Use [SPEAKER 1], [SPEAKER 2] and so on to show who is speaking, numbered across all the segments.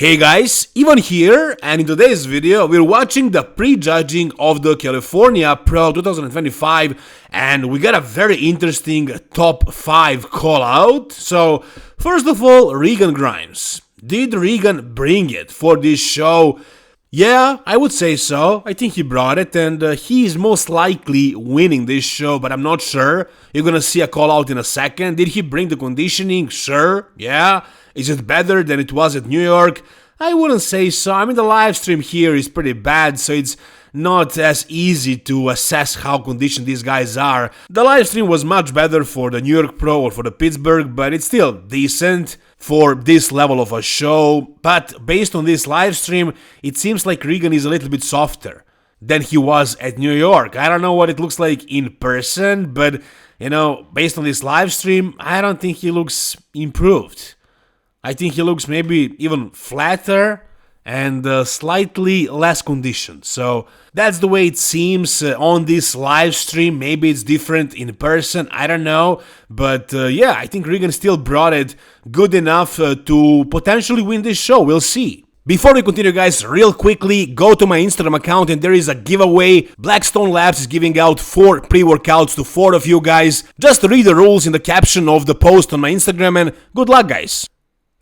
[SPEAKER 1] Hey guys, Ivan here, and in today's video we're watching the prejudging of the California Pro 2025, and we got a very interesting top 5 call out. So first of all, REGAN Grimes. Did REGAN bring it for this show? Yeah, I would say so. I think he brought it, and he is most likely winning this show, but I'm not sure. You're gonna see a call out in a second. Did he bring the conditioning? Sure, yeah. Is it better than it was at New York? I wouldn't say so. I mean, the live stream here is pretty bad, so it's not as easy to assess how conditioned these guys are. The live stream was much better for the New York Pro or for the Pittsburgh, but it's still decent for this level of a show. But based on this live stream, it seems like REGAN is a little bit softer than he was at New York. I don't know what it looks like in person, but, you know, based on this live stream, I don't think he looks improved. I think he looks maybe even flatter and slightly less conditioned. So that's the way it seems on this live stream. Maybe it's different in person, I don't know. But yeah, I think REGAN still brought it good enough to potentially win this show. We'll see. Before we continue, guys, real quickly, go to my Instagram account and there is a giveaway. Blackstone Labs is giving out 4 pre-workouts to 4 of you guys. Just read the rules in the caption of the post on my Instagram and good luck, guys.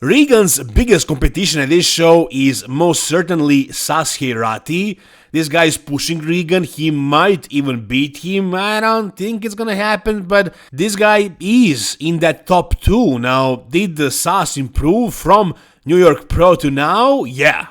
[SPEAKER 1] REGAN's biggest competition at this show is most certainly SAS HEIRATI. This guy is pushing REGAN. He might even beat him. I don't think it's gonna happen, but this guy is in that top 2. Now, did the SAS improve from New York Pro to now? Yeah,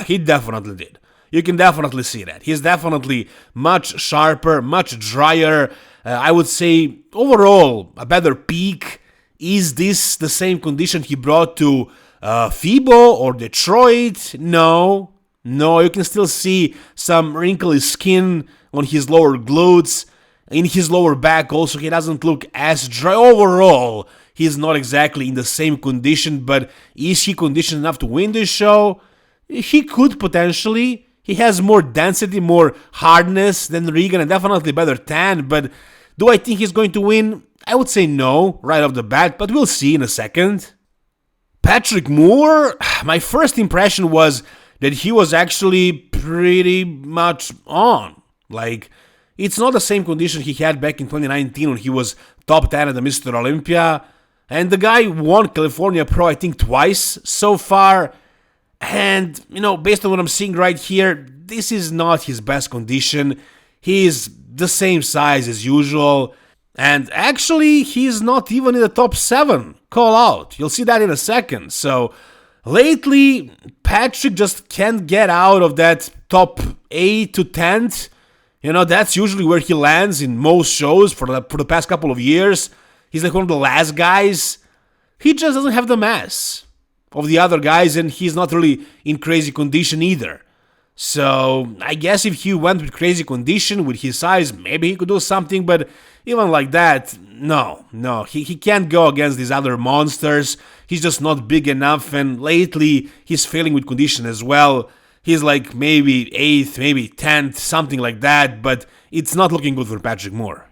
[SPEAKER 1] he definitely did. You can definitely see that. He's definitely much sharper, much drier. I would say overall a better peak. Is this the same condition he brought to FIBO or Detroit? No, you can still see some wrinkly skin on his lower glutes, in his lower back also. He doesn't look as dry. Overall, he's not exactly in the same condition, but is he conditioned enough to win this show? He could potentially. He has more density, more hardness than REGAN, and definitely better tan, but do I think he's going to win? I would say no, right off the bat, but we'll see in a second. Patrick Moore, my first impression was that he was actually pretty much on. Like, it's not the same condition he had back in 2019 when he was top 10 at the Mr. Olympia. And the guy won California Pro, I think, twice so far. And, you know, based on what I'm seeing right here, this is not his best condition. He is the same size as usual. And actually, he's not even in the top 7 call out. You'll see that in a second. So, lately, Patrick just can't get out of that top 8 to 10th. You know, that's usually where he lands in most shows for the past couple of years. He's like one of the last guys. He just doesn't have the mass of the other guys, and he's not really in crazy condition either. So, I guess if he went with crazy condition, with his size, maybe he could do something, but even like that, no, he can't go against these other monsters. He's just not big enough, and lately, he's failing with condition as well. He's like maybe 8th, maybe 10th, something like that, but it's not looking good for Patrick Moore.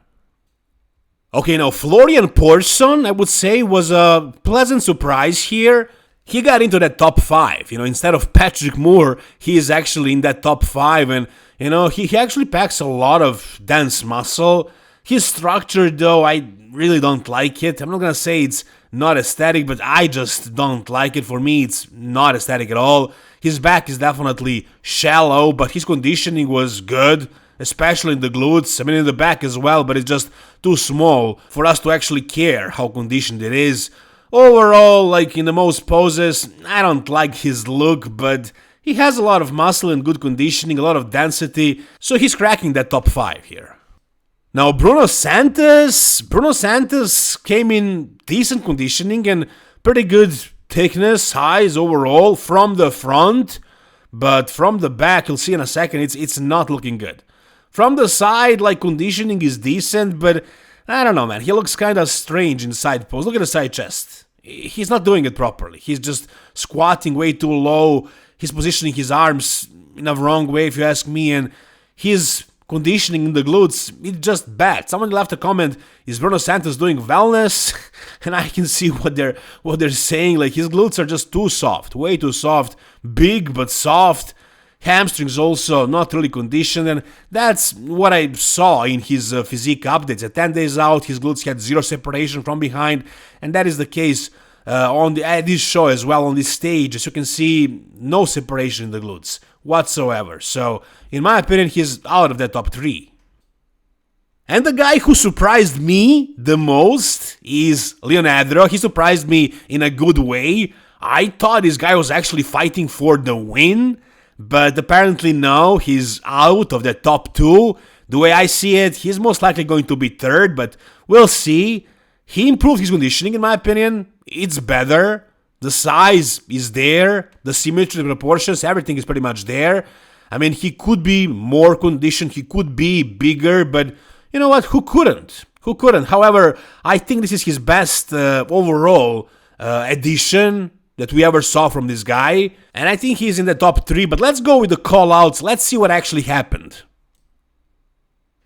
[SPEAKER 1] Okay, now Florian Porson, I would say, was a pleasant surprise here. He got into that top 5, you know, instead of Patrick Moore, he is actually in that top 5, and, you know, he actually packs a lot of dense muscle. His structure, though, I really don't like it. I'm not gonna say it's not aesthetic, but I just don't like it. For me, it's not aesthetic at all. His back is definitely shallow, but his conditioning was good, especially in the glutes. I mean, in the back as well, but it's just too small for us to actually care how conditioned it is. Overall, like in the most poses, I don't like his look, but he has a lot of muscle and good conditioning, a lot of density, so he's cracking that top 5 here. Now, Bruno Santos came in decent conditioning and pretty good thickness, size overall from the front, but from the back, you'll see in a second, it's not looking good. From the side, like, conditioning is decent, but I don't know, man. He looks kind of strange in side pose. Look at the side chest. He's not doing it properly. He's just squatting way too low. He's positioning his arms in a wrong way, if you ask me, and his conditioning in the glutes, it's just bad. Someone left a comment, is Bruno Santos doing wellness? And I can see what they're saying, like his glutes are just too soft, way too soft, big but soft. Hamstrings also not really conditioned, and that's what I saw in his physique updates. At 10 days out, his glutes had zero separation from behind, and that is the case on this show as well, on this stage. As you can see, no separation in the glutes whatsoever. So, in my opinion, he's out of the top 3. And the guy who surprised me the most is Leonardo. He surprised me in a good way. I thought this guy was actually fighting for the win, but apparently no, he's out of the top 2. The way I see it, he's most likely going to be 3rd, but we'll see. He improved his conditioning, in my opinion. It's better. The size is there. The symmetry, the proportions, everything is pretty much there. I mean, he could be more conditioned. He could be bigger, but you know what? Who couldn't? Who couldn't? However, I think this is his best overall addition that we ever saw from this guy, and I think he's in the top 3, but let's go with the call-outs. Let's see what actually happened.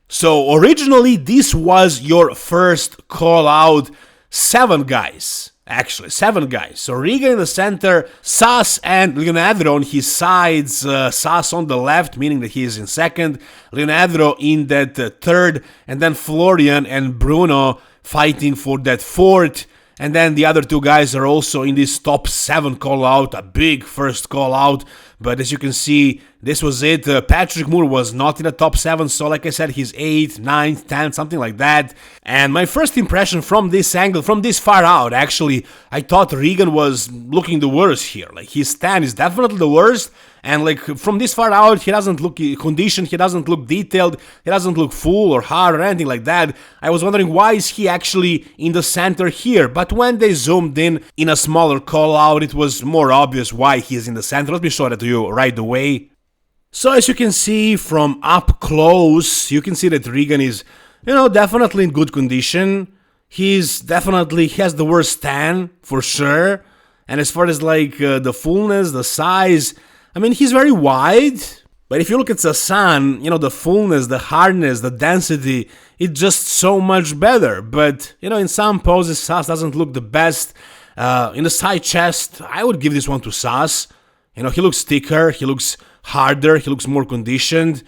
[SPEAKER 1] So, originally, this was your first call-out. 7 guys. Actually, 7 guys. So, Regan in the center, SAS and Leonardo on his sides. SAS on the left, meaning that he is in 2nd. Leonardo in that 3rd. And then Florian and Bruno fighting for that 4th. And then the other 2 guys are also in this top 7 call-out, a big first call-out. But as you can see, this was it. Patrick Moore was not in the top 7, so like I said, he's 8th, 9th, 10th, something like that. And my first impression from this angle, from this far out, actually, I thought Regan was looking the worst here. Like, his stand is definitely the worst. And like, from this far out, he doesn't look conditioned, he doesn't look detailed, he doesn't look full or hard or anything like that. I was wondering, why is he actually in the center here? But when they zoomed in a smaller call out, it was more obvious why he is in the center. Let me show that to you right away. So as you can see from up close, you can see that Regan is, definitely in good condition. He has the worst stand, for sure. And as far as like the fullness, the size, I mean, he's very wide, but if you look at Sasan, the fullness, the hardness, the density, it's just so much better. But, in some poses, SAS doesn't look the best. In the side chest, I would give this one to SAS. He looks thicker, he looks harder, he looks more conditioned.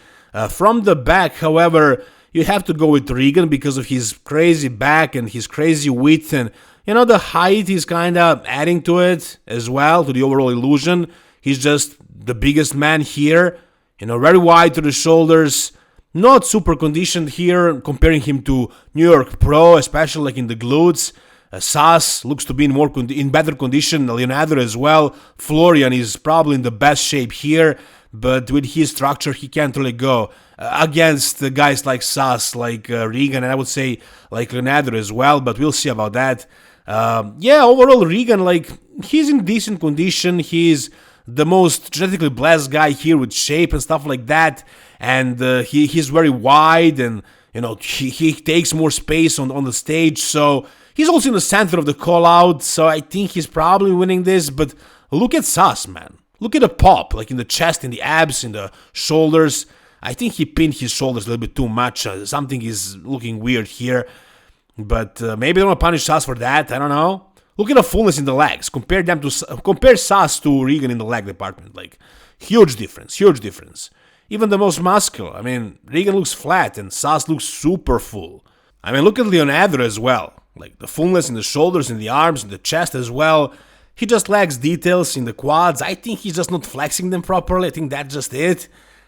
[SPEAKER 1] From the back, however, you have to go with Regan because of his crazy back and his crazy width. And, the height is kind of adding to it as well, to the overall illusion. He's just the biggest man here, very wide to the shoulders, not super conditioned here, comparing him to New York Pro, especially like in the glutes. SAS looks to be in better condition, Leonardo as well. Florian is probably in the best shape here, but with his structure, he can't really go against the guys like SAS, like Regan, and I would say like Leonardo as well, but we'll see about that. Overall, Regan, like, he's in decent condition. He's the most genetically blessed guy here with shape and stuff like that, and he's very wide, and he takes more space on the stage, so he's also in the center of the call out, so I think he's probably winning this. But look at SAS, man. Look at the pop, like in the chest, in the abs, in the shoulders. I think he pinned his shoulders a little bit too much. Something is looking weird here, but maybe they don't punish SAS for that, I don't know. Look at the fullness in the legs. Compare SAS to Regan in the leg department. Like, huge difference. Even the most muscular. I mean, Regan looks flat and SAS looks super full. I mean, look at Leonardo as well. Like, the fullness in the shoulders, in the arms, in the chest as well. He just lacks details in the quads. I think he's just not flexing them properly. I think that's just it.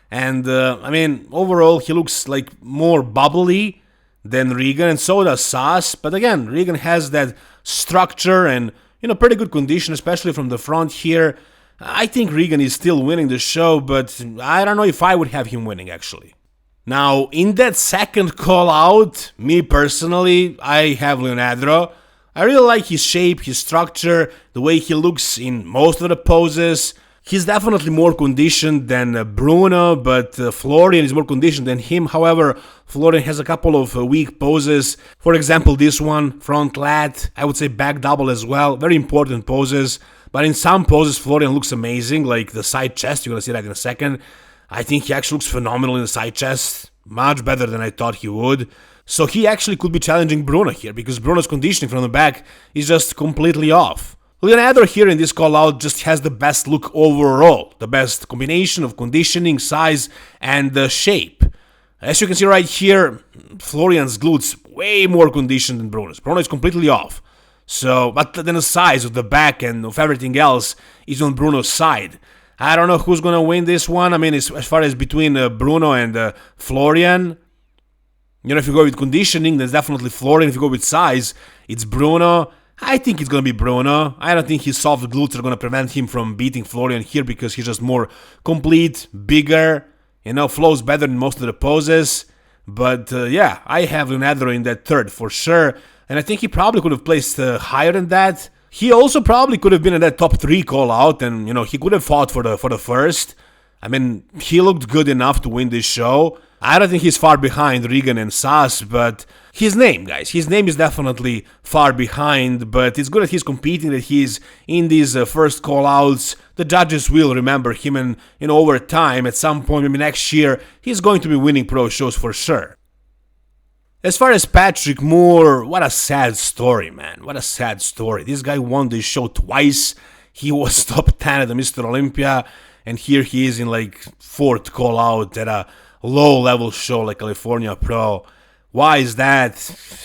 [SPEAKER 1] And, overall, he looks like more bubbly than Regan, and so does SAS. But again, Regan has that structure and, pretty good condition, especially from the front here. I think Regan is still winning the show, but I don't know if I would have him winning, actually. Now, in that second call out, me personally, I have Leonardo. I really like his shape, his structure, the way he looks in most of the poses. He's definitely more conditioned than Bruno, but Florian is more conditioned than him. However, Florian has a couple of weak poses. For example, this one, front lat, I would say back double as well. Very important poses. But in some poses, Florian looks amazing, like the side chest. You're going to see that in a second. I think he actually looks phenomenal in the side chest. much better than I thought he would. So he actually could be challenging Bruno here, because Bruno's conditioning from the back is just completely off. Leonardo here in this call-out just has the best look overall, the best combination of conditioning, size, and shape. As you can see right here, Florian's glutes way more conditioned than Bruno's. Bruno is completely off. So, but then the size of the back and of everything else is on Bruno's side. I don't know who's gonna win this one. I mean, as far as between Bruno and Florian, you know, if you go with conditioning, there's definitely Florian. If you go with size, it's Bruno. I think it's gonna be Bruno. I don't think his soft glutes are gonna prevent him from beating Florian here, because he's just more complete, bigger, you know, flows better in most of the poses. But yeah, I have Leonardo in that third for sure. And I think he probably could have placed higher than that. He also probably could have been in that top 3 call out, and you know, he could have fought for the first. I mean, he looked good enough to win this show. I don't think he's far behind Regan and SAS, but his name, guys, his name is definitely far behind, but it's good that he's competing, that he's in these first call-outs. The judges will remember him, and, you know, over time, at some point, maybe next year, he's going to be winning pro shows for sure. As far as Patrick Moore, what a sad story, man. What a sad story. This guy won this show twice. He was top 10 at the Mr. Olympia, and here he is in like 4th call-out at a low-level show like California Pro. Why is that?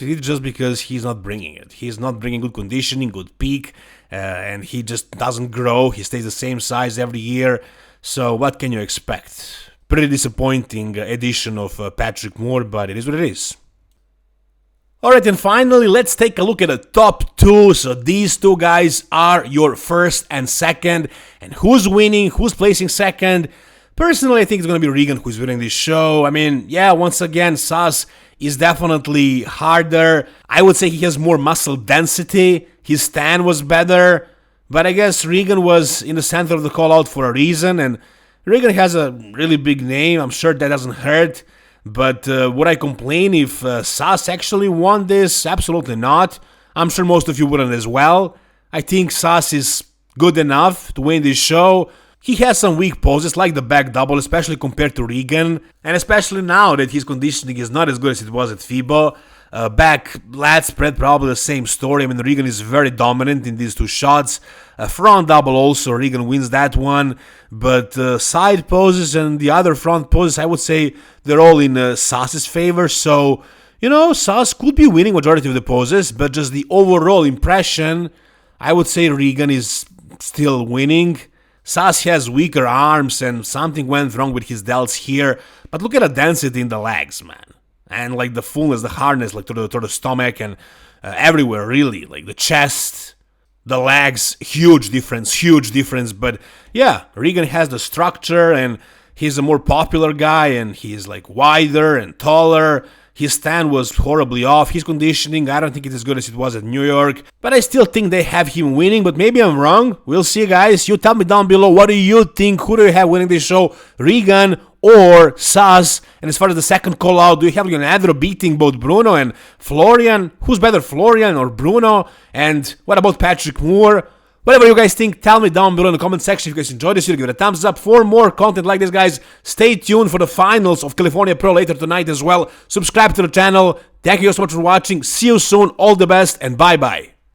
[SPEAKER 1] It's just because he's not bringing it. He's not bringing good conditioning, good peak, and he just doesn't grow. He stays the same size every year. So what can you expect? Pretty disappointing edition of Patrick Moore, but it is what it is. Alright, and finally, let's take a look at the top 2. So these 2 guys are your first and second. And who's winning? Who's placing second? Personally, I think it's going to be Regan who's winning this show. I mean, yeah, once again, SAS is definitely harder. I would say he has more muscle density. His stand was better. But I guess Regan was in the center of the call-out for a reason. And Regan has a really big name. I'm sure that doesn't hurt. But would I complain if SAS actually won this? Absolutely not. I'm sure most of you wouldn't as well. I think SAS is good enough to win this show. He has some weak poses like the back double, especially compared to Regan. And especially now that his conditioning is not as good as it was at FIBO. Back lat spread, probably the same story. I mean, Regan is very dominant in these 2 shots. Front double also, Regan wins that one. But side poses and the other front poses, I would say they're all in SAS's favor. So, you know, SAS could be winning majority of the poses, but just the overall impression, I would say Regan is still winning. SAS has weaker arms and something went wrong with his delts here. But look at the density in the legs, man. And like the fullness, the hardness, like to the stomach and everywhere, really. Like the chest, the legs, huge difference. But yeah, Regan has the structure and he's a more popular guy and he's like wider and taller. His stand was horribly off. His conditioning, I don't think it's as good as it was at New York. But I still think they have him winning, but maybe I'm wrong. We'll see, guys. You tell me down below, what do you think? Who do you have winning this show? Regan or SAS? And as far as the second call out, do you have Leonardo beating both Bruno and Florian? Who's better, Florian or Bruno? And what about Patrick Moore? Whatever you guys think, tell me down below in the comment section. If you guys enjoyed this video, give it a thumbs up. For more content like this, guys, stay tuned for the finals of California Pro later tonight as well. Subscribe to the channel. Thank you so much for watching. See you soon. All the best and bye-bye.